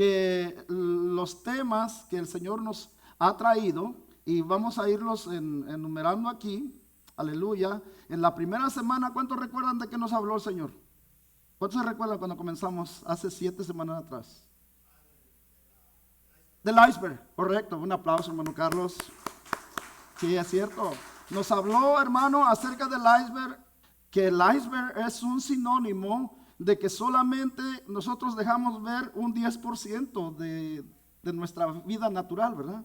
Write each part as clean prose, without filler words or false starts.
que los temas que el Señor nos ha traído, y vamos a irlos enumerando aquí, aleluya. En la primera semana, ¿cuántos recuerdan de qué nos habló el Señor? ¿Cuántos se recuerdan cuando comenzamos hace 7 semanas atrás? Del iceberg, correcto. Un aplauso, hermano Carlos. Sí, es cierto. Nos habló, hermano, acerca del iceberg, que el iceberg es un sinónimo de que solamente nosotros dejamos ver un 10% de nuestra vida natural, ¿verdad?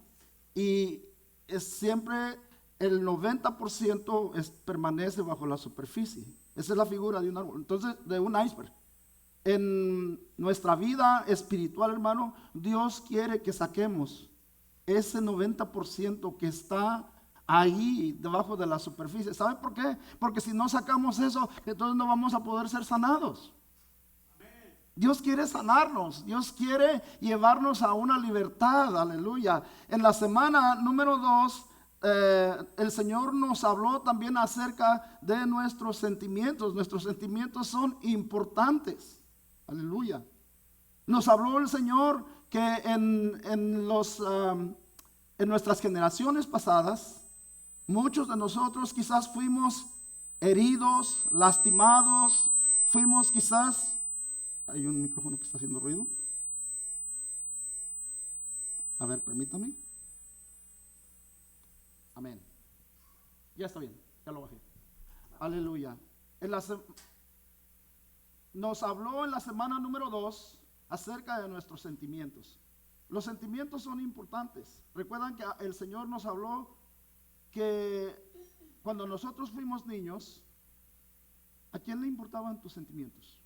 Y es siempre el 90% permanece bajo la superficie. Esa es la figura de un árbol, entonces de un iceberg. En nuestra vida espiritual, hermano, Dios quiere que saquemos ese 90% que está ahí debajo de la superficie. ¿Sabe por qué? Porque si no sacamos eso, entonces no vamos a poder ser sanados. Dios quiere sanarnos, Dios quiere llevarnos a una libertad, aleluya. En la semana número 2, el Señor nos habló también acerca de nuestros sentimientos. Nuestros sentimientos son importantes, aleluya. Nos habló el Señor que en nuestras generaciones pasadas, muchos de nosotros quizás fuimos heridos, lastimados, fuimos quizás... Hay un micrófono que está haciendo ruido. A ver, permítame. Amén. Ya está bien, ya lo bajé. Aleluya. Nos habló en la semana número 2 acerca de nuestros sentimientos. Los sentimientos son importantes. Recuerdan que el Señor nos habló que cuando nosotros fuimos niños, ¿a quién le importaban tus sentimientos?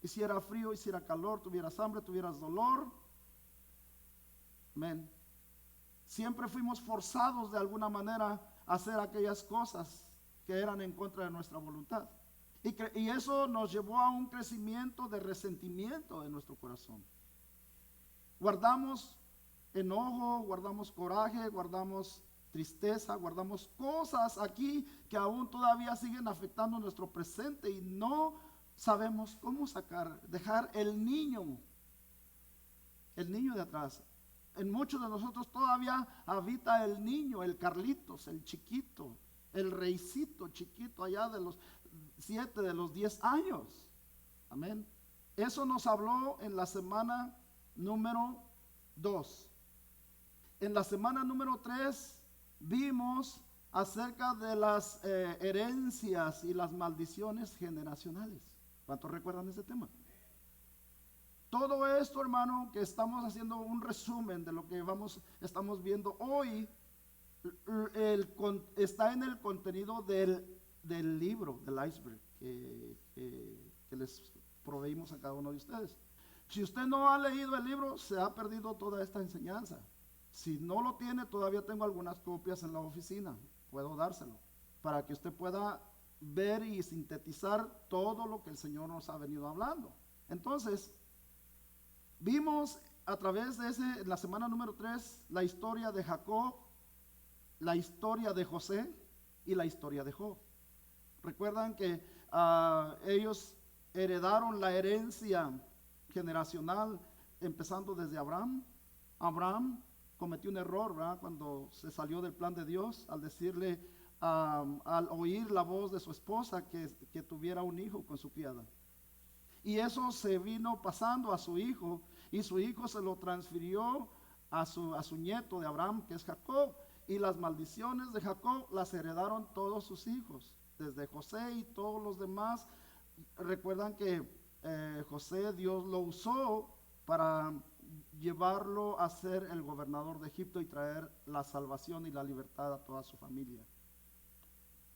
Hiciera frío, hiciera calor, tuvieras hambre, tuvieras dolor. Amén. Siempre fuimos forzados de alguna manera a hacer aquellas cosas que eran en contra de nuestra voluntad. Y eso nos llevó a un crecimiento de resentimiento en nuestro corazón. Guardamos enojo, guardamos coraje, guardamos tristeza, guardamos cosas aquí que aún todavía siguen afectando nuestro presente y no sabemos cómo dejar el niño de atrás. En muchos de nosotros todavía habita el niño, el Carlitos, el chiquito, el reycito chiquito allá de los 7, de los 10 años. Amén. Eso nos habló en la semana número 2. En la semana número 3 vimos acerca de las herencias y las maldiciones generacionales. ¿Cuántos recuerdan ese tema? Todo esto, hermano, que estamos haciendo un resumen de lo que estamos viendo hoy, está en el contenido del libro, del iceberg, que les proveímos a cada uno de ustedes. Si usted no ha leído el libro, se ha perdido toda esta enseñanza. Si no lo tiene, todavía tengo algunas copias en la oficina, puedo dárselo, para que usted pueda ver y sintetizar todo lo que el Señor nos ha venido hablando. Entonces, vimos a través de en la semana número 3, la historia de Jacob, la historia de José y la historia de Job. Recuerdan que ellos heredaron la herencia generacional empezando desde Abraham. Abraham cometió un error, ¿verdad?, cuando se salió del plan de Dios al decirle, al oír la voz de su esposa que tuviera un hijo con su criada. Y eso se vino pasando a su hijo, y su hijo se lo transfirió a su nieto de Abraham, que es Jacob. Y las maldiciones de Jacob las heredaron todos sus hijos, desde José y todos los demás. Recuerdan que José, Dios lo usó para llevarlo a ser el gobernador de Egipto y traer la salvación y la libertad a toda su familia.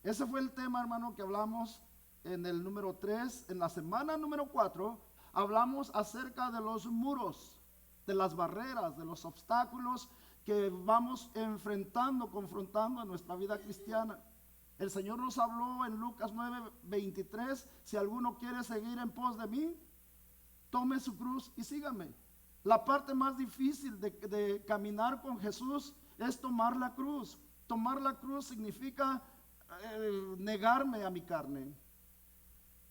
Ese fue el tema, hermano, que hablamos en el número 3. En la semana número 4 hablamos acerca de los muros, de las barreras, de los obstáculos que vamos confrontando en nuestra vida cristiana. El Señor nos habló en Lucas 9:23, si alguno quiere seguir en pos de mí, tome su cruz y sígame. La parte más difícil de caminar con Jesús es tomar la cruz. Tomar la cruz significa negarme a mi carne.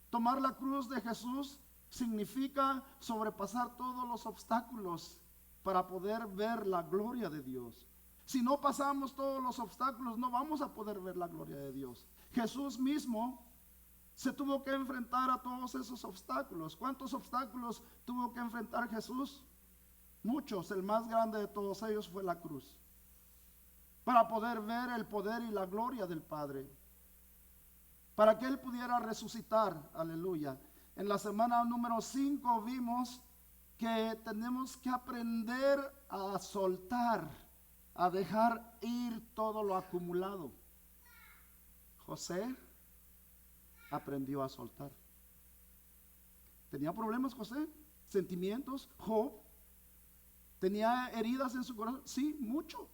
Tomar la cruz de Jesús significa sobrepasar todos los obstáculos para poder ver la gloria de Dios. Si no pasamos todos los obstáculos, no vamos a poder ver la gloria de Dios. Jesús mismo se tuvo que enfrentar a todos esos obstáculos. ¿Cuántos obstáculos tuvo que enfrentar Jesús? Muchos. El más grande de todos ellos fue la cruz, para poder ver el poder y la gloria del Padre, para que Él pudiera resucitar. Aleluya. En la semana número 5 vimos que tenemos que aprender a soltar, a dejar ir todo lo acumulado. José aprendió a soltar. ¿Tenía problemas José? ¿Sentimientos? ¿Job? ¿Tenía heridas en su corazón? Sí, mucho.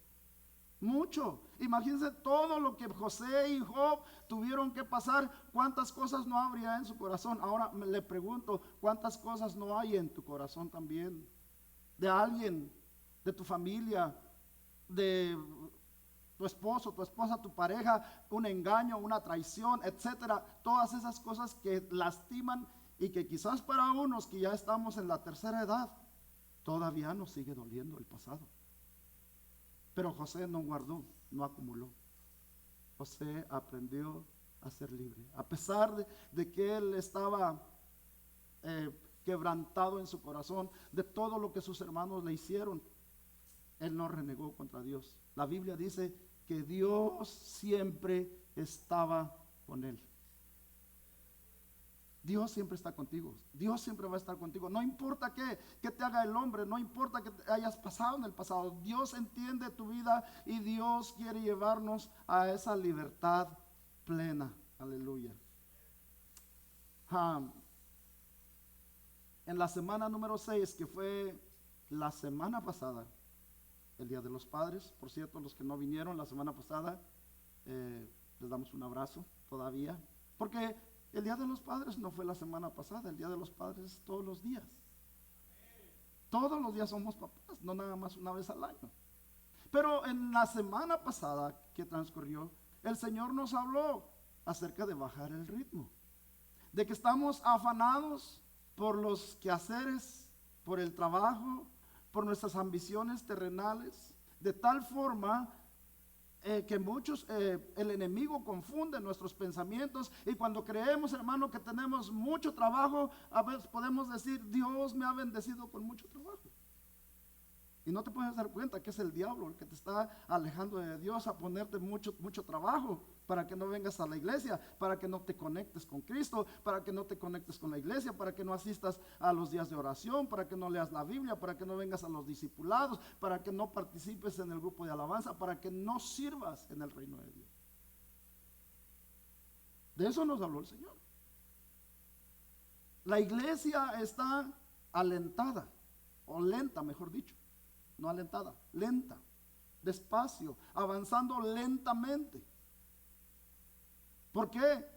Mucho. Imagínense todo lo que José y Job tuvieron que pasar. ¿Cuántas cosas no habría en su corazón? Ahora le pregunto, ¿cuántas cosas no hay en tu corazón también? De alguien, de tu familia, de tu esposo, tu esposa, tu pareja, un engaño, una traición, etcétera. Todas esas cosas que lastiman y que quizás para unos que ya estamos en la tercera edad, todavía nos sigue doliendo el pasado. Pero José no guardó, no acumuló. José aprendió a ser libre. A pesar de que él estaba quebrantado en su corazón, de todo lo que sus hermanos le hicieron, él no renegó contra Dios. La Biblia dice que Dios siempre estaba con él. Dios siempre está contigo. Dios siempre va a estar contigo. No importa qué te haga el hombre, no importa que te hayas pasado en el pasado. Dios entiende tu vida y Dios quiere llevarnos a esa libertad plena. Aleluya. En la semana número 6, que fue la semana pasada, el Día de los Padres, por cierto, los que no vinieron la semana pasada, les damos un abrazo todavía, porque el Día de los Padres no fue la semana pasada, el Día de los Padres es todos los días. Todos los días somos papás, no nada más una vez al año. Pero en la semana pasada que transcurrió, el Señor nos habló acerca de bajar el ritmo, de que estamos afanados por los quehaceres, por el trabajo, por nuestras ambiciones terrenales, de tal forma que muchos, el enemigo confunde nuestros pensamientos, y cuando creemos, hermano, que tenemos mucho trabajo, a veces podemos decir, Dios me ha bendecido con mucho trabajo. Y no te puedes dar cuenta que es el diablo el que te está alejando de Dios, a ponerte mucho trabajo para que no vengas a la iglesia, para que no te conectes con Cristo, para que no te conectes con la iglesia, para que no asistas a los días de oración, para que no leas la Biblia, para que no vengas a los discipulados, para que no participes en el grupo de alabanza, para que no sirvas en el reino de Dios. De eso nos habló el Señor. La iglesia está alentada, o lenta, mejor dicho. No alentada, lenta, despacio, avanzando lentamente. ¿Por qué?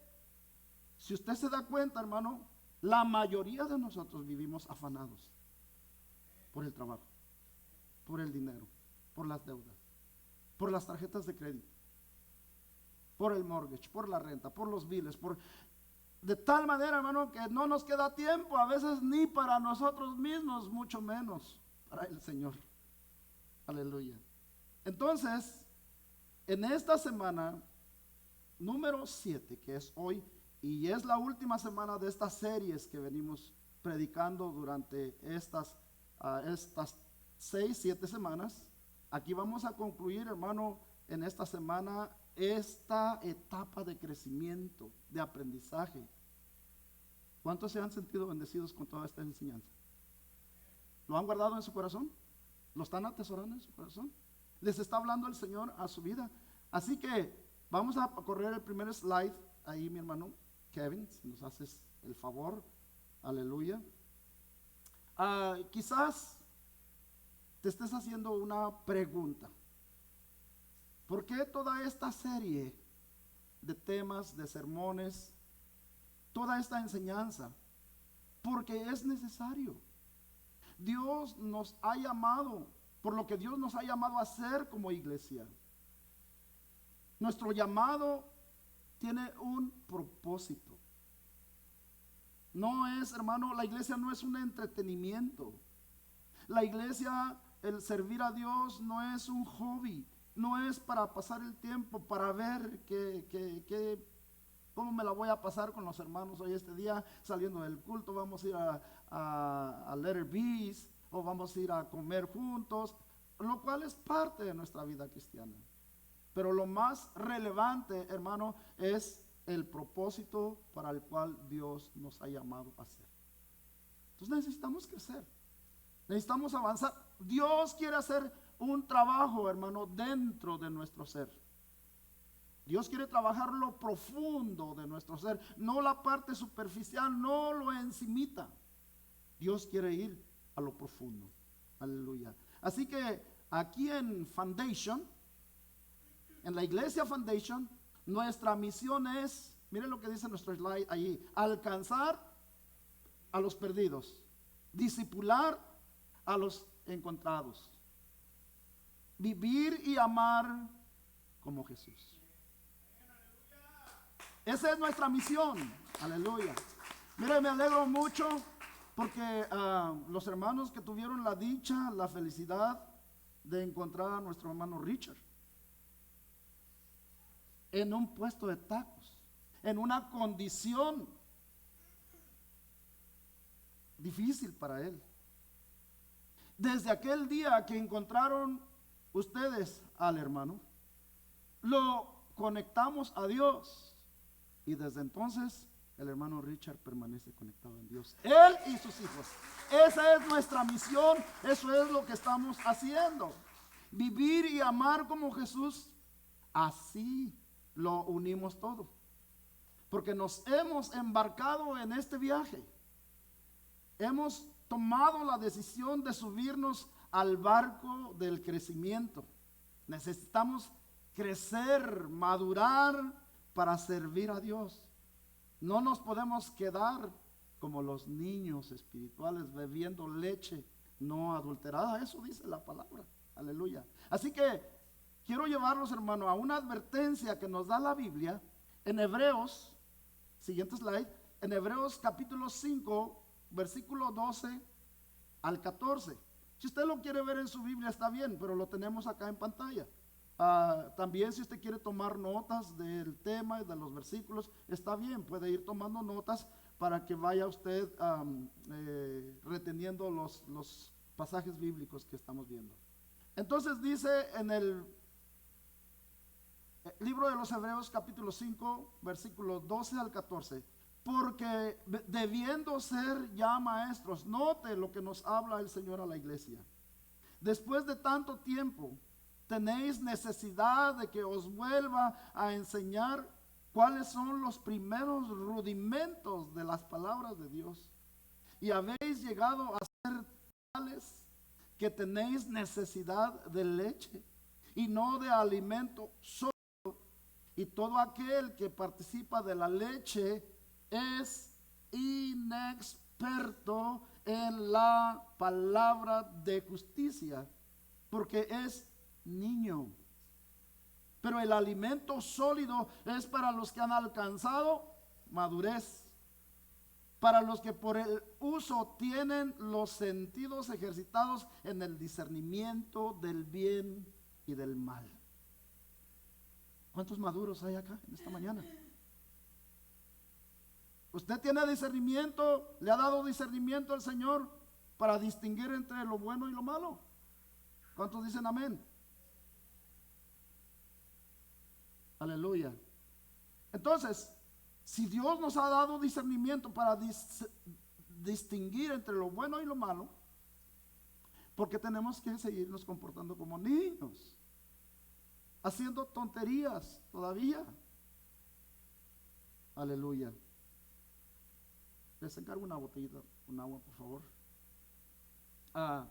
Si usted se da cuenta, hermano, la mayoría de nosotros vivimos afanados por el trabajo, por el dinero, por las deudas, por las tarjetas de crédito, por el mortgage, por la renta, por los biles, de tal manera, hermano, que no nos queda tiempo a veces ni para nosotros mismos, mucho menos para el Señor. Aleluya. Entonces, en esta semana número 7, que es hoy, y es la última semana de estas series que venimos predicando durante estas 6, 7 semanas, aquí vamos a concluir, hermano, en esta semana, esta etapa de crecimiento, de aprendizaje. ¿Cuántos se han sentido bendecidos con toda esta enseñanza? ¿Lo han guardado en su corazón? ¿Lo están atesorando en su corazón? Les está hablando el Señor a su vida. Así que vamos a correr el primer slide ahí, mi hermano Kevin, si nos haces el favor. Aleluya. Quizás te estés haciendo una pregunta. ¿Por qué toda esta serie de temas, de sermones, toda esta enseñanza? Porque es necesario. Dios nos ha llamado, por lo que Dios nos ha llamado a hacer como iglesia. Nuestro llamado tiene un propósito. No es, hermano, la iglesia no es un entretenimiento. La iglesia, el servir a Dios no es un hobby, no es para pasar el tiempo, para ver cómo me la voy a pasar con los hermanos hoy este día saliendo del culto. Vamos a ir a Letter Bees o vamos a ir a comer juntos, lo cual es parte de nuestra vida cristiana. Pero lo más relevante, hermano, es el propósito para el cual Dios nos ha llamado a hacer. Entonces necesitamos crecer, necesitamos avanzar. Dios quiere hacer un trabajo, hermano, dentro de nuestro ser. Dios quiere trabajar lo profundo de nuestro ser, no la parte superficial, no lo encimita. Dios quiere ir a lo profundo. Aleluya. Así que aquí en Foundation, en la iglesia Foundation, nuestra misión es, miren lo que dice nuestro slide allí: alcanzar a los perdidos, discipular a los encontrados, vivir y amar como Jesús. Esa es nuestra misión. Aleluya. Mire, me alegro mucho porque los hermanos que tuvieron la dicha, la felicidad de encontrar a nuestro hermano Richard en un puesto de tacos, en una condición difícil para él. Desde aquel día que encontraron ustedes al hermano, lo conectamos a Dios, y desde entonces el hermano Richard permanece conectado en Dios, él y sus hijos. Esa es nuestra misión, eso es lo que estamos haciendo, vivir y amar como Jesús. Así lo unimos todo, porque nos hemos embarcado en este viaje, hemos tomado la decisión de subirnos al barco del crecimiento. Necesitamos crecer, madurar para servir a Dios. No nos podemos quedar como los niños espirituales bebiendo leche no adulterada. Eso dice la palabra. Aleluya. Así que quiero llevarlos, hermano, a una advertencia que nos da la Biblia en Hebreos, siguiente slide, en Hebreos capítulo 5, versículo 12 al 14. Si usted lo quiere ver en su Biblia está bien, pero lo tenemos acá en pantalla. También si usted quiere tomar notas del tema y de los versículos, está bien, puede ir tomando notas para que vaya usted reteniendo los pasajes bíblicos que estamos viendo. Entonces dice en el libro de los Hebreos capítulo 5, versículos 12 al 14, porque debiendo ser ya maestros, note lo que nos habla el Señor a la iglesia. Después de tanto tiempo, tenéis necesidad de que os vuelva a enseñar cuáles son los primeros rudimentos de las palabras de Dios. Y habéis llegado a ser tales que tenéis necesidad de leche y no de alimento sólido. Y todo aquel que participa de la leche es inexperto en la palabra de justicia, porque es niño. Pero el alimento sólido es para los que han alcanzado madurez, para los que por el uso tienen los sentidos ejercitados en el discernimiento del bien y del mal. ¿Cuántos maduros hay acá en esta mañana? ¿Usted tiene discernimiento? ¿Le ha dado discernimiento al Señor para distinguir entre lo bueno y lo malo? ¿Cuántos dicen amén? Aleluya. Entonces, si Dios nos ha dado discernimiento para distinguir entre lo bueno y lo malo, ¿por qué tenemos que seguirnos comportando como niños? Haciendo tonterías todavía. Aleluya. Les encargo una botellita con agua, por favor.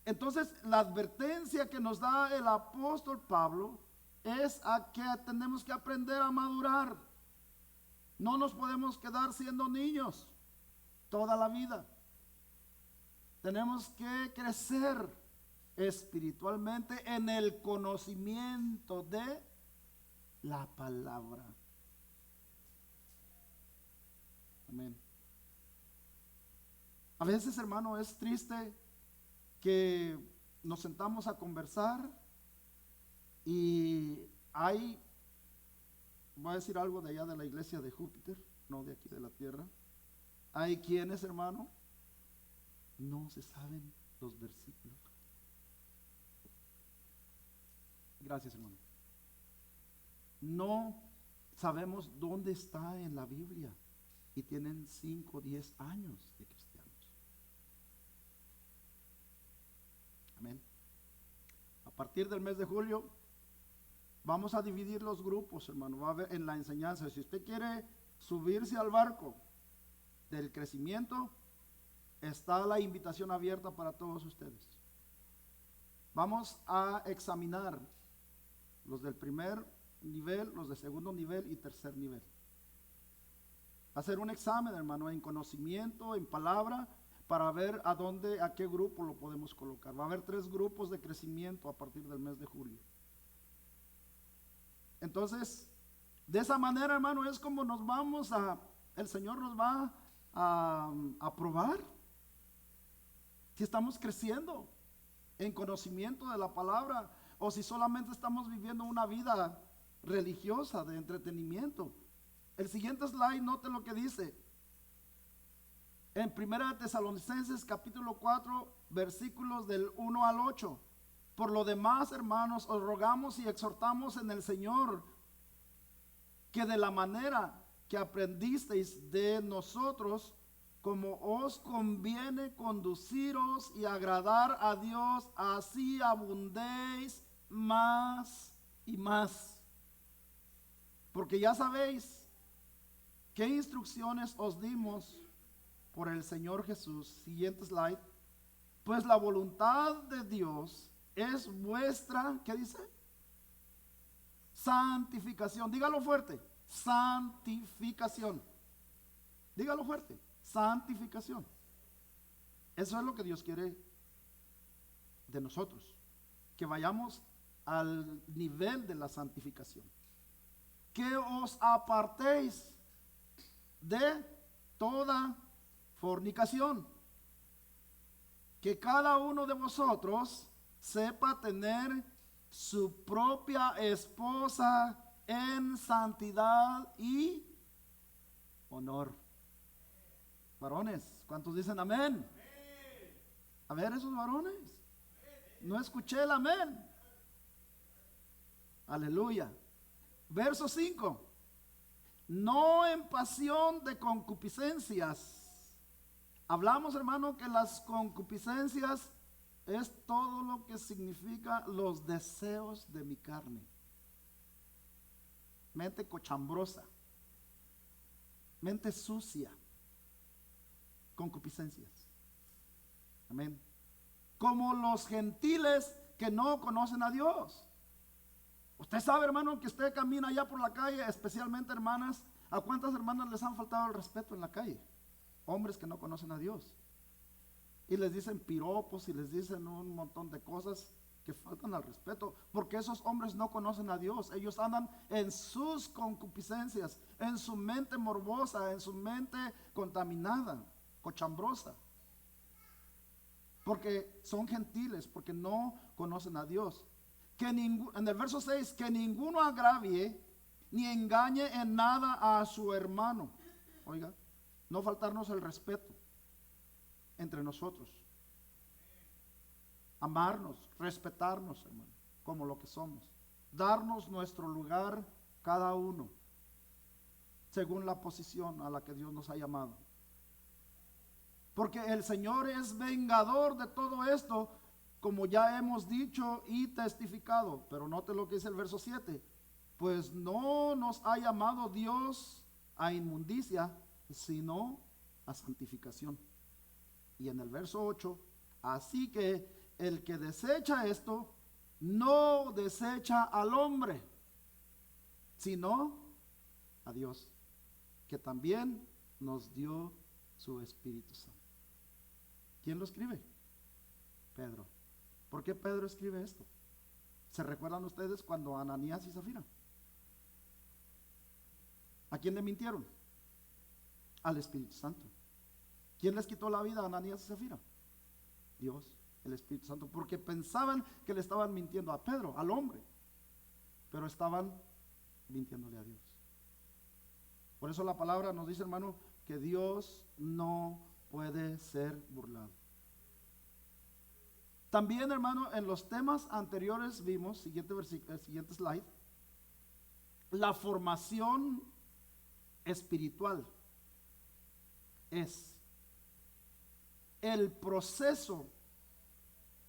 Entonces, la advertencia que nos da el apóstol Pablo es a que tenemos que aprender a madurar. No nos podemos quedar siendo niños toda la vida. Tenemos que crecer espiritualmente en el conocimiento de la palabra. Amén. A veces, hermano, es triste que nos sentamos a conversar y voy a decir algo de allá de la iglesia de Júpiter, no de aquí de la tierra. Hay quienes, hermano, no se saben los versículos. Gracias, hermano. No sabemos dónde está en la Biblia y tienen 5 o 10 años de cristianos. Amén. A partir del mes de julio vamos a dividir los grupos, hermano. Va a haber en la enseñanza. Si usted quiere subirse al barco del crecimiento, está la invitación abierta para todos ustedes. Vamos a examinar los del primer nivel, los de segundo nivel y tercer nivel. Hacer un examen, hermano, en conocimiento, en palabra, para ver a qué grupo lo podemos colocar. Va a haber 3 grupos de crecimiento a partir del mes de julio. Entonces, de esa manera, hermano, es como el Señor nos va a probar si estamos creciendo en conocimiento de la palabra o si solamente estamos viviendo una vida religiosa de entretenimiento. El siguiente slide, note lo que dice en 1 Tesalonicenses capítulo 4 versículos del 1 al 8. Por lo demás, hermanos, os rogamos y exhortamos en el Señor que de la manera que aprendisteis de nosotros, como os conviene conduciros y agradar a Dios, así abundéis más y más. Porque ya sabéis qué instrucciones os dimos por el Señor Jesús. Siguiente slide. Pues la voluntad de Dios es vuestra, ¿qué dice? Santificación. Dígalo fuerte. Santificación. Dígalo fuerte. Santificación. Eso es lo que Dios quiere de nosotros. Que vayamos al nivel de la santificación. Que os apartéis de toda fornicación. Que cada uno de vosotros sepa tener su propia esposa en santidad y honor. Varones, ¿cuántos dicen amén? A ver, esos varones. No escuché el amén. Aleluya. Verso 5. No en pasión de concupiscencias. Hablamos, hermano, que las concupiscencias es todo lo que significa los deseos de mi carne. Mente cochambrosa, mente sucia, concupiscencias. Amén. Como los gentiles que no conocen a Dios. Usted sabe, hermano, que usted camina allá por la calle, especialmente hermanas. ¿A cuántas hermanas les han faltado el respeto en la calle? Hombres que no conocen a Dios. Y les dicen piropos y les dicen un montón de cosas que faltan al respeto, porque esos hombres no conocen a Dios. Ellos andan en sus concupiscencias, en su mente morbosa, en su mente contaminada, cochambrosa, porque son gentiles, porque no conocen a Dios. En el verso 6, que ninguno agravie ni engañe en nada a su hermano. Oiga, no faltarnos el respeto entre nosotros. Amarnos, respetarnos, hermano, como lo que somos. Darnos nuestro lugar cada uno, según la posición a la que Dios nos ha llamado. Porque el Señor es vengador de todo esto, como ya hemos dicho y testificado. Pero note lo que dice el verso 7. Pues no nos ha llamado Dios a inmundicia, sino a santificación. Y en el verso 8, así que el que desecha esto, no desecha al hombre, sino a Dios, que también nos dio su Espíritu Santo. ¿Quién lo escribe? Pedro. ¿Por qué Pedro escribe esto? ¿Se recuerdan ustedes cuando Ananías y Zafira? ¿A quién le mintieron? Al Espíritu Santo. ¿Quién les quitó la vida a Ananías y Zafira? Dios, el Espíritu Santo, porque pensaban que le estaban mintiendo a Pedro, al hombre, pero estaban mintiéndole a Dios. Por eso la palabra nos dice, hermano, que Dios no puede ser burlado. También, hermano, en los temas anteriores vimos, siguiente slide, la formación espiritual es el proceso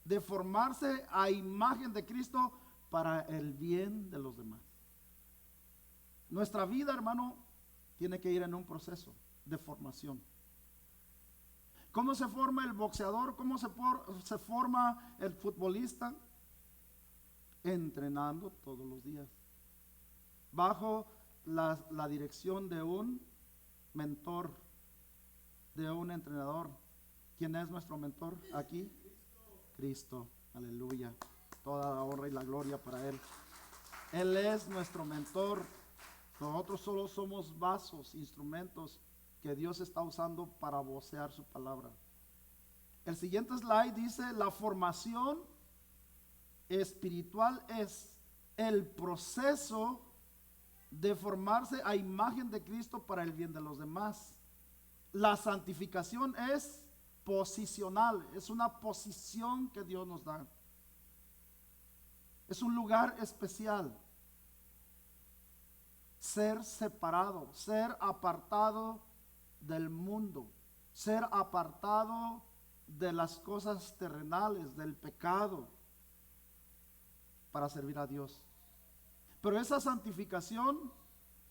de formarse a imagen de Cristo para el bien de los demás. Nuestra vida, hermano, tiene que ir en un proceso de formación. ¿Cómo se forma el boxeador? ¿Cómo se forma el futbolista? Entrenando todos los días, bajo la dirección de un mentor, de un entrenador. ¿Quién es nuestro mentor aquí? Cristo, aleluya. Toda la honra y la gloria para Él. Él es nuestro mentor. Nosotros solo somos vasos, instrumentos que Dios está usando para vocear su palabra. El siguiente slide dice: la formación espiritual es el proceso de formarse a imagen de Cristo para el bien de los demás. La santificación es posicional, es una posición que Dios nos da. Es un lugar especial. Ser separado, ser apartado del mundo, ser apartado de las cosas terrenales, del pecado, para servir a Dios. Pero esa santificación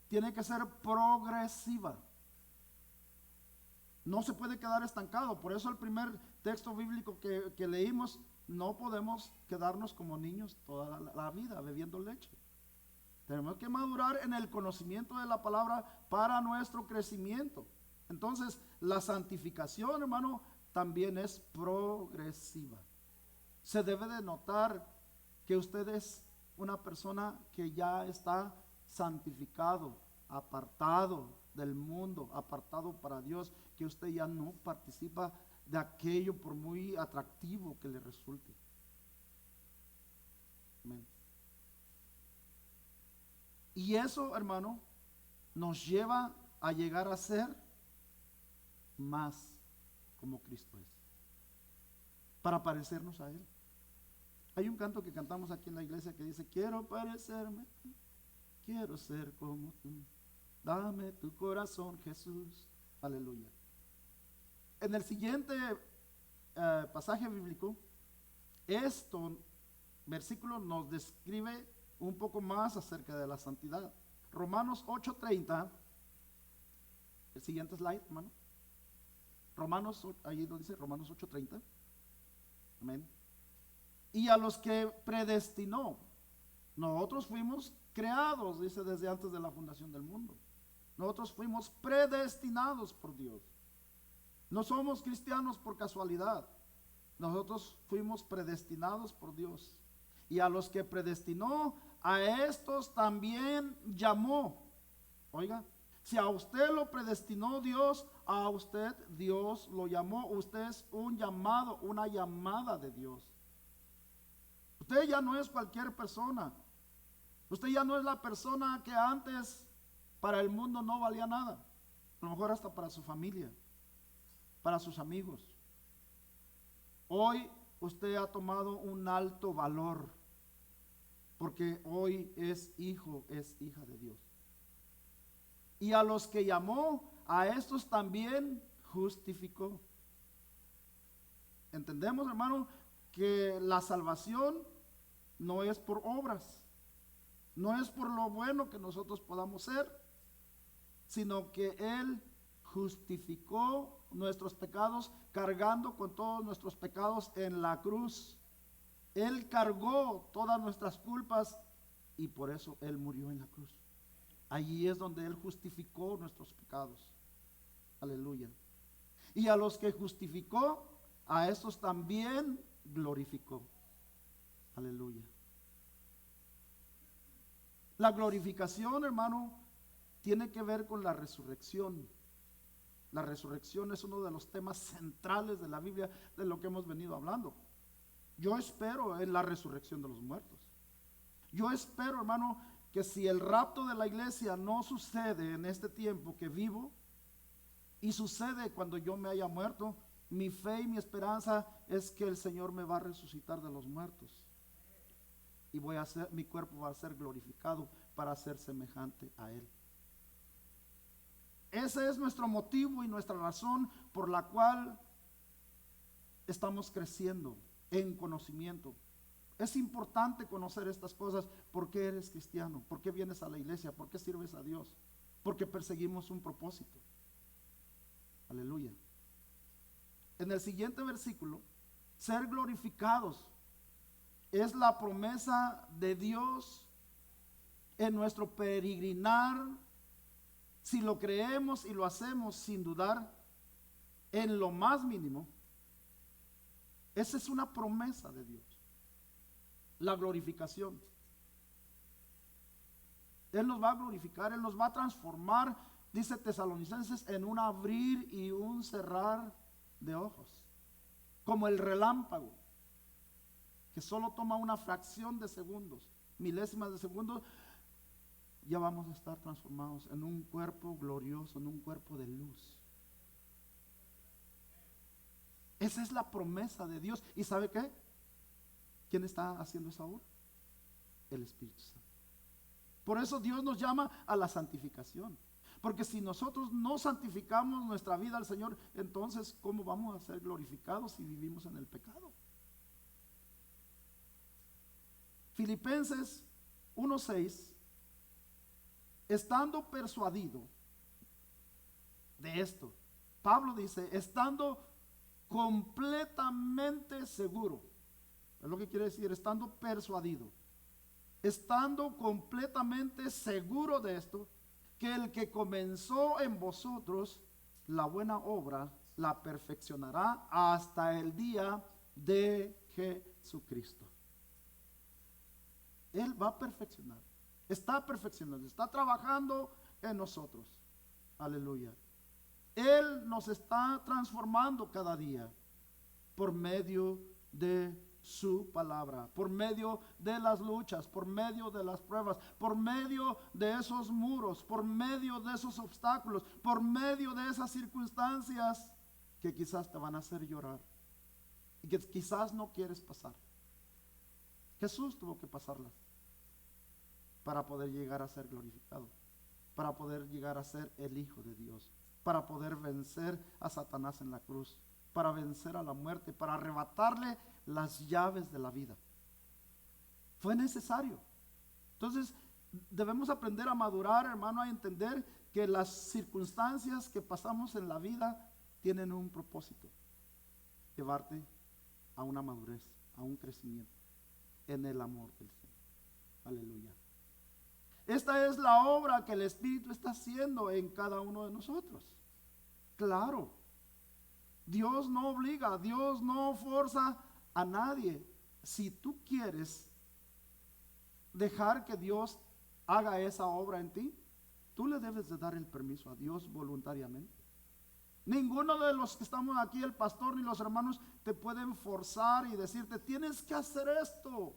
tiene que ser progresiva. No se puede quedar estancado. Por eso el primer texto bíblico que leímos, no podemos quedarnos como niños toda la vida bebiendo leche. Tenemos que madurar en el conocimiento de la palabra para nuestro crecimiento. Entonces, la santificación, hermano, también es progresiva. Se debe de notar que usted es una persona que ya está santificado, apartado del mundo, apartado para Dios, que usted ya no participa de aquello por muy atractivo que le resulte. Amén. Y eso, hermano, nos lleva a llegar a ser más como Cristo es, para parecernos a Él. Hay un canto que cantamos aquí en la iglesia que dice: quiero parecerme, quiero ser como tú, dame tu corazón, Jesús. Aleluya. En el siguiente pasaje bíblico, versículo nos describe un poco más acerca de la santidad. Romanos 8:30, el siguiente slide, hermano. Ahí lo dice, Romanos 8:30. Amén. Y a los que predestinó, nosotros fuimos creados, dice, desde antes de la fundación del mundo. Nosotros fuimos predestinados por Dios. No somos cristianos por casualidad. Nosotros fuimos predestinados por Dios. Y a los que predestinó, a estos también llamó. Oiga, si a usted lo predestinó Dios, a usted Dios lo llamó. Usted es un llamado, una llamada de Dios. Usted ya no es cualquier persona. Usted ya no es la persona que antes para el mundo no valía nada. A lo mejor hasta para su familia, para sus amigos. Hoy usted ha tomado un alto valor, porque hoy es hijo, es hija de Dios. Y a los que llamó, a estos también justificó. Entendemos, hermano, que la salvación no es por obras, no es por lo bueno que nosotros podamos ser, sino que Él justificó nuestros pecados cargando con todos nuestros pecados en la cruz. Él cargó todas nuestras culpas y por eso Él murió en la cruz. Allí es donde Él justificó nuestros pecados. Aleluya. Y a los que justificó, a estos también glorificó. Aleluya. La glorificación, hermano, tiene que ver con la resurrección. La resurrección es uno de los temas centrales de la Biblia, de lo que hemos venido hablando. Yo espero en la resurrección de los muertos. Yo espero, hermano, que si el rapto de la iglesia no sucede en este tiempo que vivo, y sucede cuando yo me haya muerto, mi fe y mi esperanza es que el Señor me va a resucitar de los muertos. Y mi cuerpo va a ser glorificado para ser semejante a Él. Ese es nuestro motivo y nuestra razón por la cual estamos creciendo en conocimiento. Es importante conocer estas cosas. ¿Por qué eres cristiano? ¿Por qué vienes a la iglesia? ¿Por qué sirves a Dios? Porque perseguimos un propósito. Aleluya. En el siguiente versículo, ser glorificados es la promesa de Dios en nuestro peregrinar. Si lo creemos y lo hacemos sin dudar en lo más mínimo, esa es una promesa de Dios. La glorificación. Él nos va a glorificar, Él nos va a transformar, dice Tesalonicenses, en un abrir y un cerrar de ojos. Como el relámpago, que solo toma una fracción de segundos, milésimas de segundos, ya vamos a estar transformados en un cuerpo glorioso, en un cuerpo de luz. Esa es la promesa de Dios. ¿Y sabe qué? ¿Quién está haciendo esa obra? El Espíritu Santo. Por eso Dios nos llama a la santificación. Porque si nosotros no santificamos nuestra vida al Señor, entonces ¿cómo vamos a ser glorificados si vivimos en el pecado? Filipenses 1:6, estando persuadido de esto, Pablo dice, estando completamente seguro. Es lo que quiere decir, estando persuadido, estando completamente seguro de esto, que el que comenzó en vosotros la buena obra, la perfeccionará hasta el día de Jesucristo. Él va a perfeccionar, está perfeccionando, está trabajando en nosotros. Aleluya. Él nos está transformando cada día por medio de su palabra, por medio de las luchas, por medio de las pruebas, por medio de esos muros, por medio de esos obstáculos, por medio de esas circunstancias que quizás te van a hacer llorar y que quizás no quieres pasar. Jesús tuvo que pasarlas para poder llegar a ser glorificado, para poder llegar a ser el Hijo de Dios, para poder vencer a Satanás en la cruz, para vencer a la muerte, para arrebatarle las llaves de la vida. Fue necesario. Entonces debemos aprender a madurar, hermano, a entender que las circunstancias que pasamos en la vida tienen un propósito: llevarte a una madurez, a un crecimiento en el amor del Señor. Aleluya. Esta es la obra que el Espíritu está haciendo en cada uno de nosotros. Claro, Dios no obliga, Dios no forza a nadie. Si tú quieres dejar que Dios haga esa obra en ti, tú le debes de dar el permiso a Dios voluntariamente. Ninguno de los que estamos aquí, el pastor ni los hermanos, te pueden forzar y decirte, tienes que hacer esto.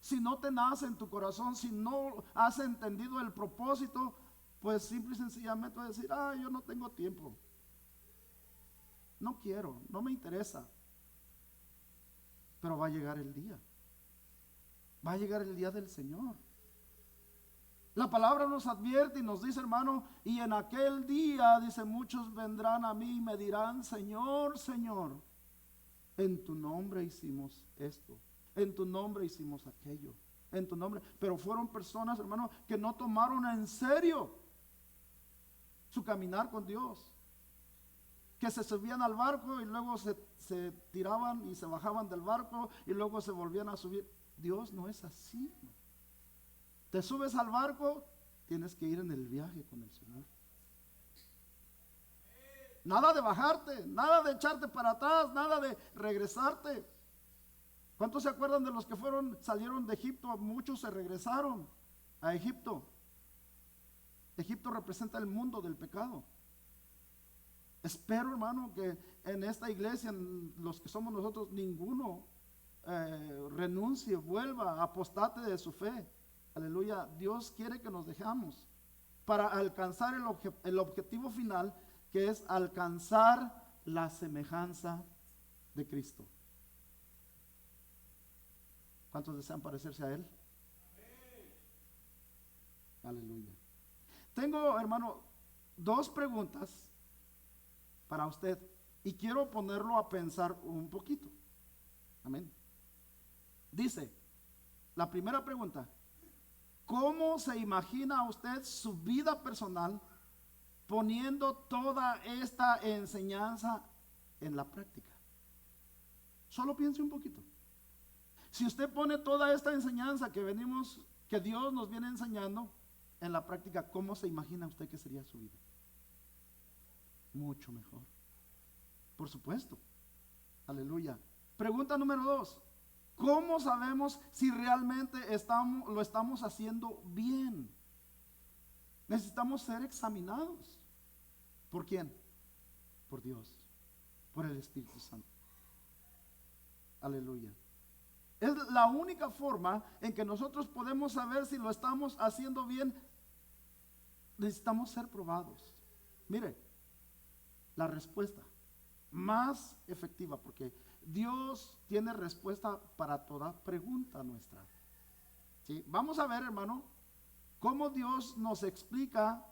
Si no te nace en tu corazón, si no has entendido el propósito, pues simple y sencillamente vas a decir, yo no tengo tiempo, no quiero, no me interesa. Pero va a llegar el día, va a llegar el día del Señor. La palabra nos advierte y nos dice, hermano, y en aquel día, dice, muchos vendrán a mí y me dirán, Señor, Señor, en tu nombre hicimos esto, en tu nombre hicimos aquello, en tu nombre. Pero fueron personas, hermano, que no tomaron en serio su caminar con Dios, que se subían al barco y luego se tiraban y se bajaban del barco y luego se volvían a subir. Dios no es así. Te subes al barco, tienes que ir en el viaje con el Señor. Nada de bajarte, nada de echarte para atrás, nada de regresarte. ¿Cuántos se acuerdan de los que salieron de Egipto? Muchos se regresaron a Egipto. Egipto representa el mundo del pecado. Espero, hermano, que en esta iglesia, en los que somos nosotros, ninguno renuncie, vuelva, apostate de su fe. Aleluya. Dios quiere que nos dejamos para alcanzar el objetivo final, que es alcanzar la semejanza de Cristo. ¿Cuántos desean parecerse a Él? Aleluya. Tengo, hermano, dos preguntas para usted y quiero ponerlo a pensar un poquito. Amén. Dice, la primera pregunta: ¿cómo se imagina usted su vida personal poniendo toda esta enseñanza en la práctica? Solo piense un poquito. Si usted pone toda esta enseñanza que Dios nos viene enseñando en la práctica, ¿cómo se imagina usted que sería su vida? Mucho mejor. Por supuesto. Aleluya. Pregunta número 2. ¿Cómo sabemos si realmente lo estamos haciendo bien? Necesitamos ser examinados. ¿Por quién? Por Dios, por el Espíritu Santo. Aleluya. Es la única forma en que nosotros podemos saber si lo estamos haciendo bien. Necesitamos ser probados. Mire, la respuesta más efectiva, porque Dios tiene respuesta para toda pregunta nuestra. ¿Sí? Vamos a ver, hermano, cómo Dios nos explica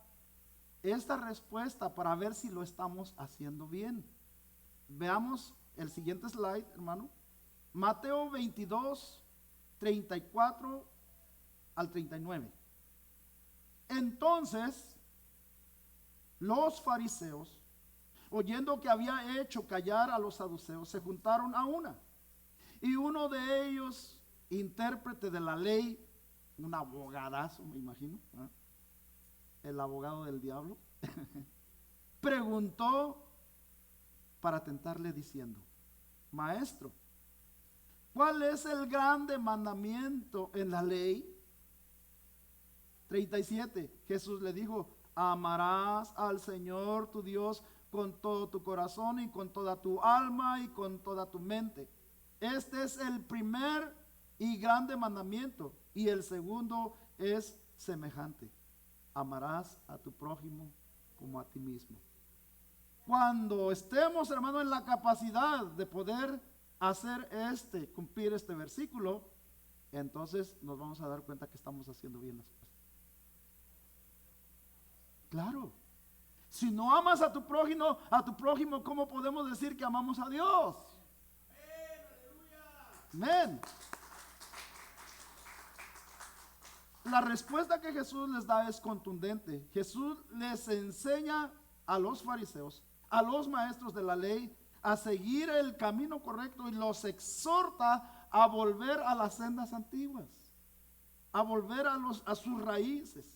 esta respuesta para ver si lo estamos haciendo bien. Veamos el siguiente slide, hermano. Mateo 22, 34 al 39. Entonces, los fariseos, oyendo que había hecho callar a los saduceos, se juntaron a una. Y uno de ellos, intérprete de la ley, un abogadazo, me imagino, ¿eh? El abogado del diablo, preguntó para tentarle diciendo: Maestro, ¿cuál es el grande mandamiento en la ley? 37. Jesús le dijo: amarás al Señor tu Dios con todo tu corazón y con toda tu alma y con toda tu mente. Este es el primer y grande mandamiento, y el segundo es semejante: amarás a tu prójimo como a ti mismo. Cuando estemos, hermano, en la capacidad de poder cumplir este versículo, entonces nos vamos a dar cuenta que estamos haciendo bien las cosas. Claro. Si no amas a tu prójimo, ¿cómo podemos decir que amamos a Dios? Amén. La respuesta que Jesús les da es contundente. Jesús les enseña a los fariseos, a los maestros de la ley, a seguir el camino correcto y los exhorta a volver a las sendas antiguas, a volver a sus raíces.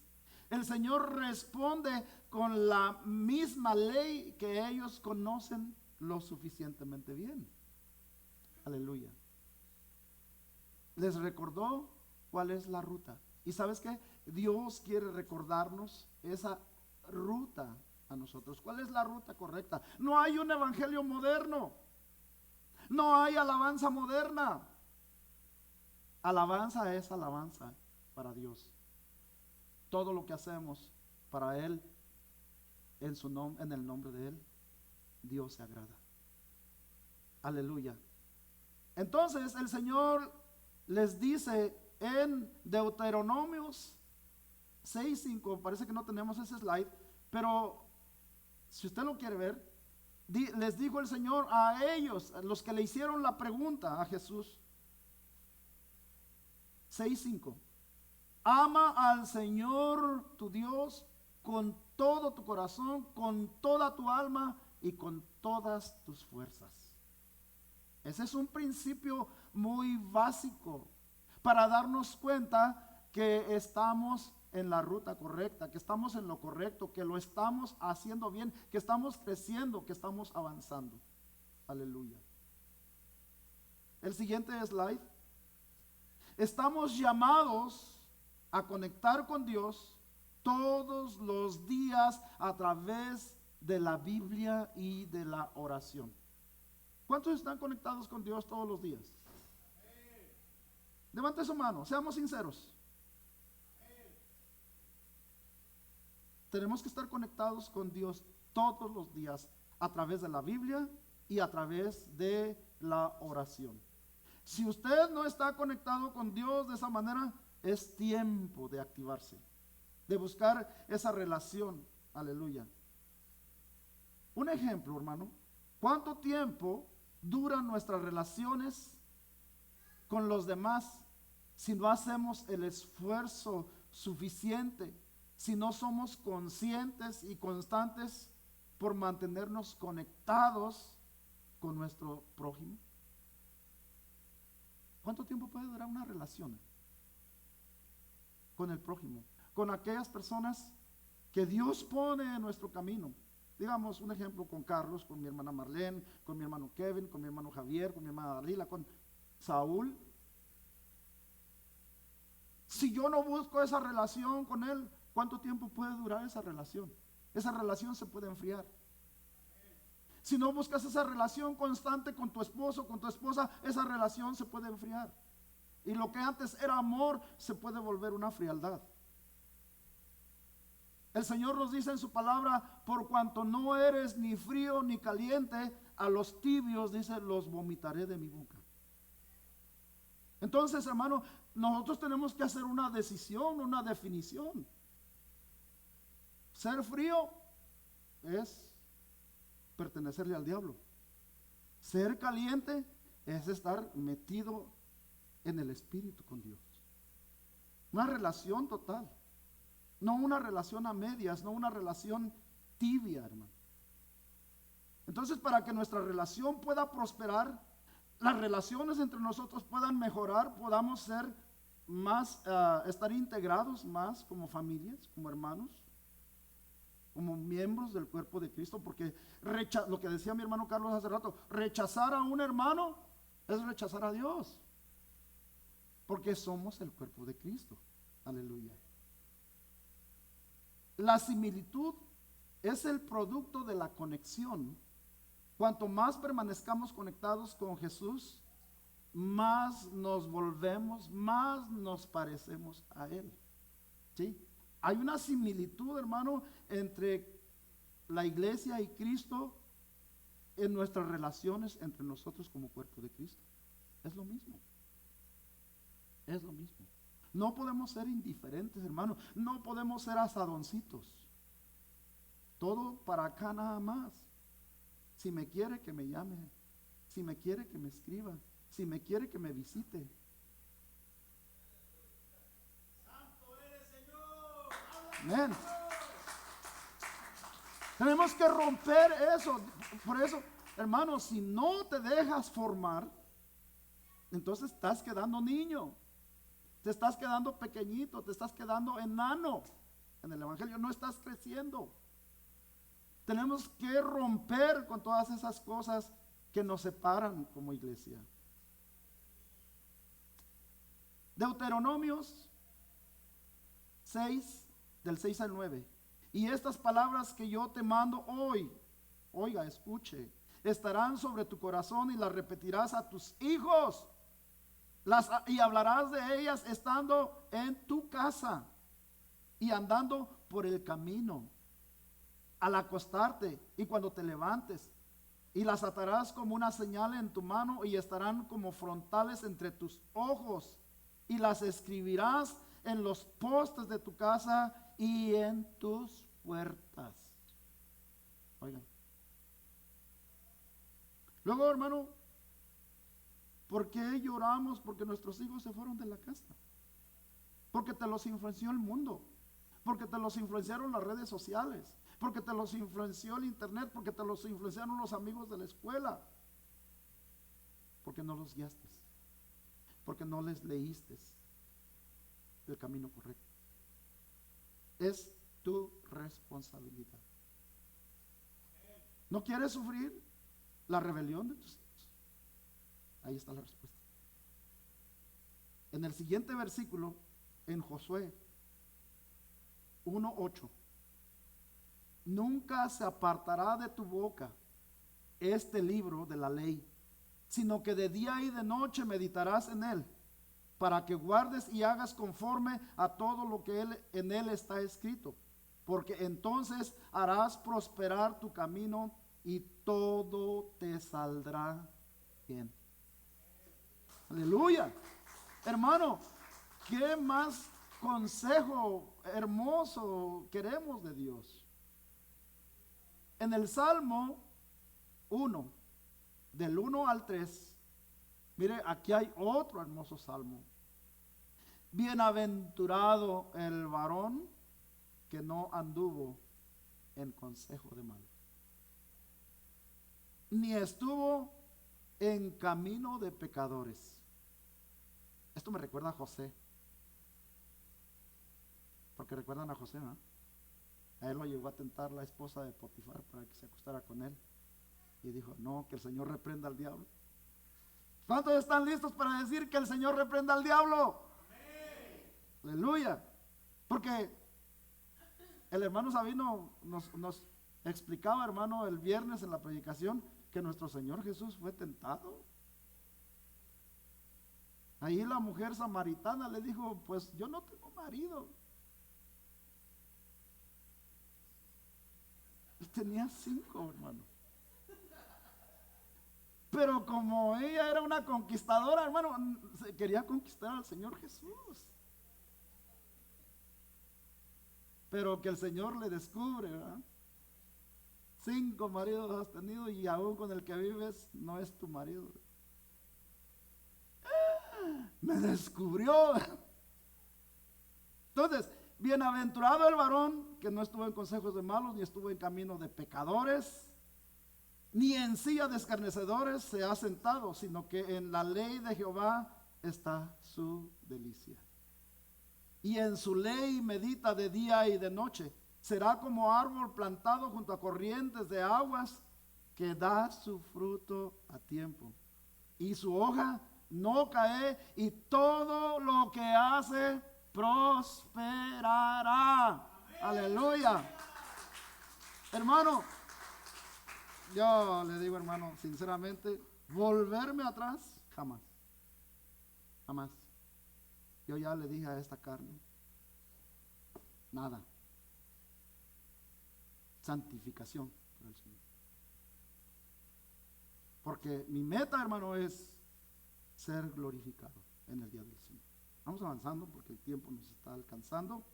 El Señor responde con la misma ley que ellos conocen lo suficientemente bien. Aleluya. Les recordó cuál es la ruta. ¿Y sabes qué? Dios quiere recordarnos esa ruta a nosotros. ¿Cuál es la ruta correcta? No hay un evangelio moderno. No hay alabanza moderna. Alabanza es alabanza para Dios. Todo lo que hacemos para Él, en el nombre de Él, Dios se agrada. Aleluya. Entonces el Señor les dice en Deuteronomios 6:5, parece que no tenemos ese slide, pero si usted lo quiere ver, les dijo el Señor a ellos, a los que le hicieron la pregunta a Jesús, 6:5: ama al Señor tu Dios con todo tu corazón, con toda tu alma y con todas tus fuerzas. Ese es un principio muy básico para darnos cuenta que estamos en la ruta correcta, que estamos en lo correcto, que lo estamos haciendo bien, que estamos creciendo, que estamos avanzando. Aleluya. El siguiente slide. Estamos llamados a conectar con Dios todos los días a través de la Biblia y de la oración. ¿Cuántos están conectados con Dios todos los días? Levante su mano, seamos sinceros. Tenemos que estar conectados con Dios todos los días a través de la Biblia y a través de la oración. Si usted no está conectado con Dios de esa manera, es tiempo de activarse, de buscar esa relación. Aleluya. Un ejemplo, hermano. ¿Cuánto tiempo duran nuestras relaciones con los demás si no hacemos el esfuerzo suficiente, si no somos conscientes y constantes por mantenernos conectados con nuestro prójimo? ¿Cuánto tiempo puede durar una relación con el prójimo, con aquellas personas que Dios pone en nuestro camino? Digamos un ejemplo con Carlos, con mi hermana Marlene, con mi hermano Kevin, con mi hermano Javier, con mi hermana Dalila, con Saúl. Si yo no busco esa relación con él, ¿cuánto tiempo puede durar esa relación? Esa relación se puede enfriar. Si no buscas esa relación constante con tu esposo, con tu esposa, esa relación se puede enfriar. Y lo que antes era amor se puede volver una frialdad. El Señor nos dice en su palabra: por cuanto no eres ni frío ni caliente, a los tibios, dice, los vomitaré de mi boca. Entonces, hermano, nosotros tenemos que hacer una decisión, una definición. Ser frío es pertenecerle al diablo. Ser caliente es estar metido en el espíritu con Dios. Una relación total. No una relación a medias, no una relación tibia, hermano. Entonces, para que nuestra relación pueda prosperar, las relaciones entre nosotros puedan mejorar, podamos ser más, estar integrados más como familias, como hermanos, como miembros del cuerpo de Cristo, porque lo que decía mi hermano Carlos hace rato, rechazar a un hermano es rechazar a Dios, porque somos el cuerpo de Cristo. Aleluya. La similitud es el producto de la conexión. Cuanto más permanezcamos conectados con Jesús, más nos volvemos, más nos parecemos a Él. ¿Sí? Hay una similitud, hermano, entre la iglesia y Cristo en nuestras relaciones entre nosotros como cuerpo de Cristo. Es lo mismo. Es lo mismo. No podemos ser indiferentes, hermano. No podemos ser asadoncitos. Todo para acá nada más. Si me quiere, que me llame. Si me quiere, que me escriba. Si me quiere, que me visite. Santo eres, Señor. Amén. Tenemos que romper eso. Por eso, hermano, si no te dejas formar, entonces estás quedando niño. Te estás quedando pequeñito, te estás quedando enano en el evangelio, no estás creciendo. Tenemos que romper con todas esas cosas que nos separan como iglesia. Deuteronomios 6, del 6 al 9. Y estas palabras que yo te mando hoy, oiga, escuche, estarán sobre tu corazón y las repetirás a tus hijos. Y hablarás de ellas estando en tu casa y andando por el camino, al acostarte y cuando te levantes, y las atarás como una señal en tu mano y estarán como frontales entre tus ojos, y las escribirás en los postes de tu casa y en tus puertas. Oigan. Luego, hermano, ¿por qué lloramos? Porque nuestros hijos se fueron de la casa. Porque te los influenció el mundo. Porque te los influenciaron las redes sociales. Porque te los influenció el internet. Porque te los influenciaron los amigos de la escuela. Porque no los guiaste. Porque no les leíste el camino correcto. Es tu responsabilidad. ¿No quieres sufrir la rebelión de tus hijos? Ahí está la respuesta. En el siguiente versículo, en Josué 1:8, nunca se apartará de tu boca este libro de la ley, sino que de día y de noche meditarás en él, para que guardes y hagas conforme a todo lo que en él está escrito, porque entonces harás prosperar tu camino y todo te saldrá bien. Aleluya. Hermano, ¿qué más consejo hermoso queremos de Dios? En el Salmo 1, del 1 al 3, mire, aquí hay otro hermoso salmo. Bienaventurado el varón que no anduvo en consejo de mal, ni estuvo en camino de pecadores. Esto me recuerda a José, porque recuerdan a José, ¿no? A él lo llegó a tentar la esposa de Potifar para que se acostara con él, y dijo, no, que el Señor reprenda al diablo. ¿Cuántos están listos para decir que el Señor reprenda al diablo? Amén. Aleluya. Porque el hermano Sabino nos explicaba, hermano, el viernes en la predicación, que nuestro Señor Jesús fue tentado. Ahí la mujer samaritana le dijo, pues yo no tengo marido. Él tenía 5, hermano. Pero como ella era una conquistadora, hermano, se quería conquistar al Señor Jesús. Pero que el Señor le descubre, ¿verdad? 5 maridos has tenido y aún con el que vives no es tu marido. Me descubrió. Entonces, bienaventurado el varón que no estuvo en consejos de malos, ni estuvo en camino de pecadores, ni en silla de escarnecedores se ha sentado, sino que en la ley de Jehová está su delicia. Y en su ley medita de día y de noche. Será como árbol plantado junto a corrientes de aguas, que da su fruto a tiempo, y su hoja no cae, y todo lo que hace prosperará. Amén. Aleluya. Hermano, yo le digo, hermano, sinceramente, volverme atrás, jamás. Jamás. Yo ya le dije a esta carne, nada. Santificación por el Señor. Porque mi meta, hermano, es ser glorificado en el día del Señor. Vamos avanzando porque el tiempo nos está alcanzando.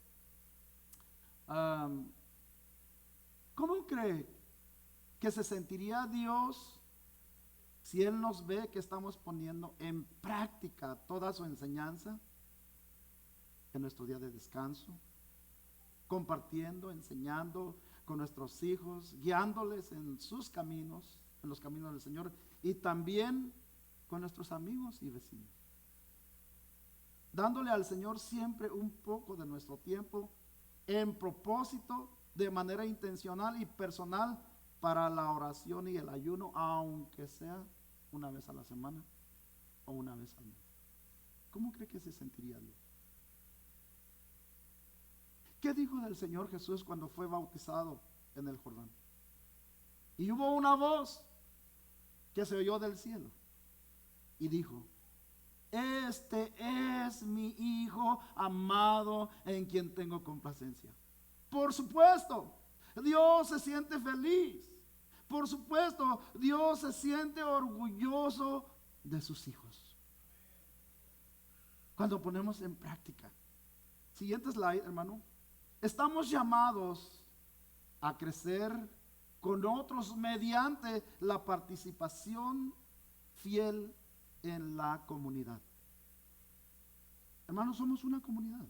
¿Cómo cree que se sentiría Dios si Él nos ve que estamos poniendo en práctica toda su enseñanza en nuestro día de descanso, compartiendo, enseñando con nuestros hijos, guiándoles en sus caminos, en los caminos del Señor, y también con nuestros amigos y vecinos, dándole al Señor siempre un poco de nuestro tiempo en propósito, de manera intencional y personal, para la oración y el ayuno, aunque sea una vez a la semana o una vez al mes? ¿Cómo cree que se sentiría Dios? ¿Qué dijo del Señor Jesús cuando fue bautizado en el Jordán? Y hubo una voz que se oyó del cielo y dijo, este es mi Hijo amado en quien tengo complacencia. Por supuesto, Dios se siente feliz. Por supuesto, Dios se siente orgulloso de sus hijos cuando ponemos en práctica. Siguiente slide, hermano. Estamos llamados a crecer con otros mediante la participación fiel en la comunidad. Hermanos, somos una comunidad.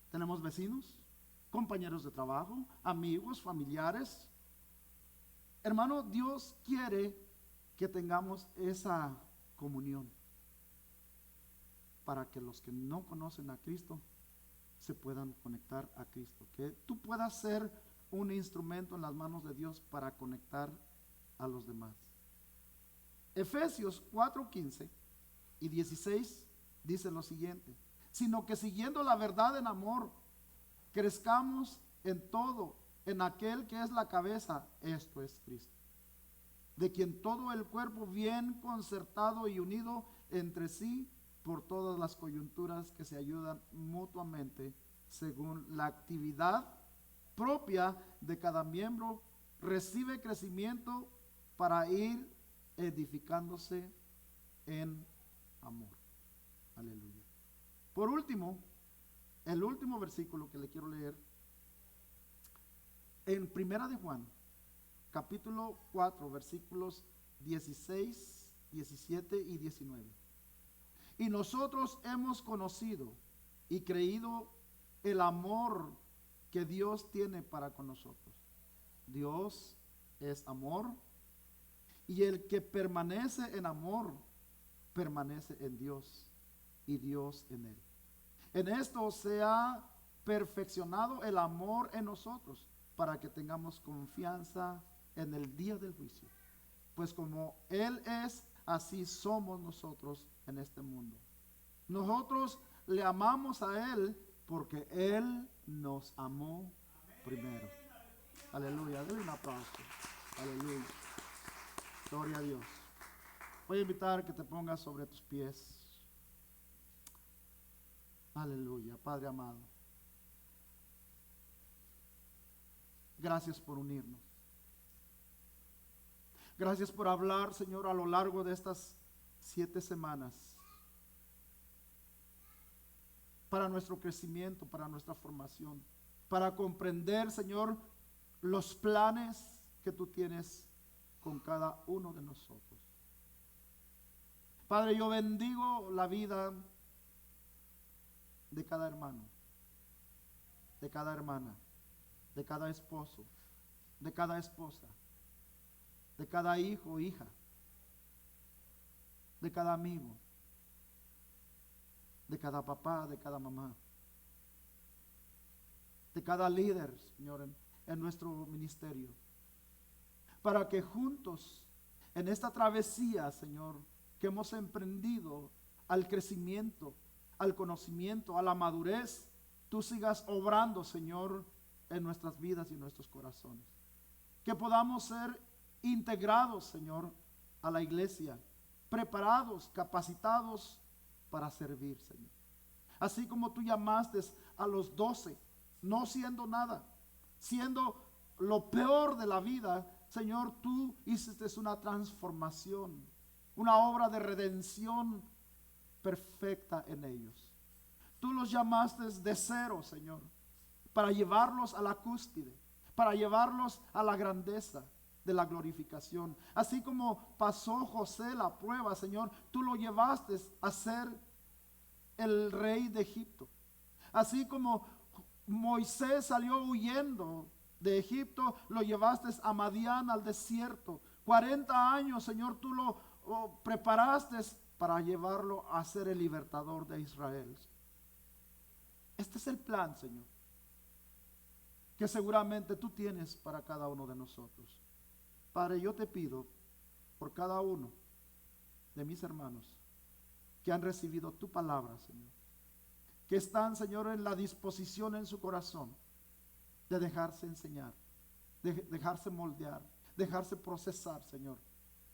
Tenemos vecinos, compañeros de trabajo, amigos, familiares. Hermano, Dios quiere que tengamos esa comunión para que los que no conocen a Cristo se puedan conectar a Cristo, que tú puedas ser un instrumento en las manos de Dios para conectar a los demás. Efesios 4:15 y 16 dice lo siguiente: sino que siguiendo la verdad en amor, crezcamos en todo, en aquel que es la cabeza, esto es Cristo, de quien todo el cuerpo bien concertado y unido entre sí por todas las coyunturas que se ayudan mutuamente según la actividad propia de cada miembro, recibe crecimiento para ir edificándose en amor. Aleluya. Por último, el último versículo que le quiero leer, en Primera de Juan, capítulo 4, versículos 16, 17 y 19. Y nosotros hemos conocido y creído el amor que Dios tiene para con nosotros. Dios es amor, y el que permanece en amor, permanece en Dios y Dios en él. En esto se ha perfeccionado el amor en nosotros, para que tengamos confianza en el día del juicio. Pues como Él es, así somos nosotros en este mundo. Nosotros le amamos a Él porque Él nos amó primero. Aleluya, denle un aplauso. Aleluya. Gloria a Dios. Voy a invitar que te pongas sobre tus pies. Aleluya, Padre amado. Gracias por unirnos. Gracias por hablar, Señor, a lo largo de estas 7 semanas. Para nuestro crecimiento, para nuestra formación. Para comprender, Señor, los planes que tú tienes con cada uno de nosotros. Padre, yo bendigo la vida de cada hermano, de cada hermana, de cada esposo, de cada esposa, de cada hijo o hija, de cada amigo, de cada papá, de cada mamá, de cada líder, Señor, en nuestro ministerio, para que juntos en esta travesía, Señor, que hemos emprendido al crecimiento, al conocimiento, a la madurez, tú sigas obrando, Señor, en nuestras vidas y en nuestros corazones. Que podamos ser integrados, Señor, a la iglesia, preparados, capacitados para servir, Señor. Así como tú llamaste a los 12, no siendo nada, siendo lo peor de la vida, Señor, tú hiciste una transformación, una obra de redención perfecta en ellos. Tú los llamaste de cero, Señor, para llevarlos a la cúspide, para llevarlos a la grandeza de la glorificación. Así como pasó José la prueba, Señor, tú lo llevaste a ser el rey de Egipto. Así como Moisés salió huyendo de Egipto, lo llevaste a Madián, al desierto. 40 años, Señor, tú lo preparaste para llevarlo a ser el libertador de Israel. Este es el plan, Señor, que seguramente tú tienes para cada uno de nosotros. Padre, yo te pido por cada uno de mis hermanos que han recibido tu palabra, Señor, que están, Señor, en la disposición en su corazón de dejarse enseñar, de dejarse moldear, dejarse procesar, Señor,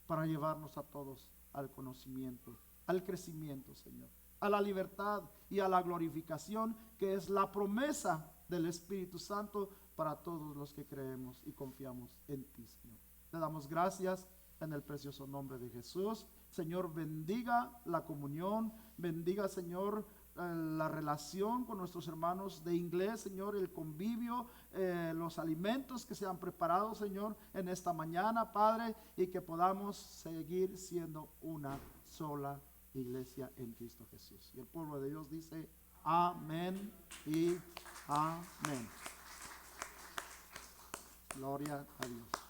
para llevarnos a todos al conocimiento, al crecimiento, Señor, a la libertad y a la glorificación, que es la promesa del Espíritu Santo para todos los que creemos y confiamos en ti, Señor. Te damos gracias en el precioso nombre de Jesús. Señor, bendiga la comunión, bendiga, Señor, la relación con nuestros hermanos de inglés, Señor, el convivio, los alimentos que se han preparado, Señor, en esta mañana, Padre, y que podamos seguir siendo una sola iglesia en Cristo Jesús. Y el pueblo de Dios dice amén y amén. Gloria a Dios.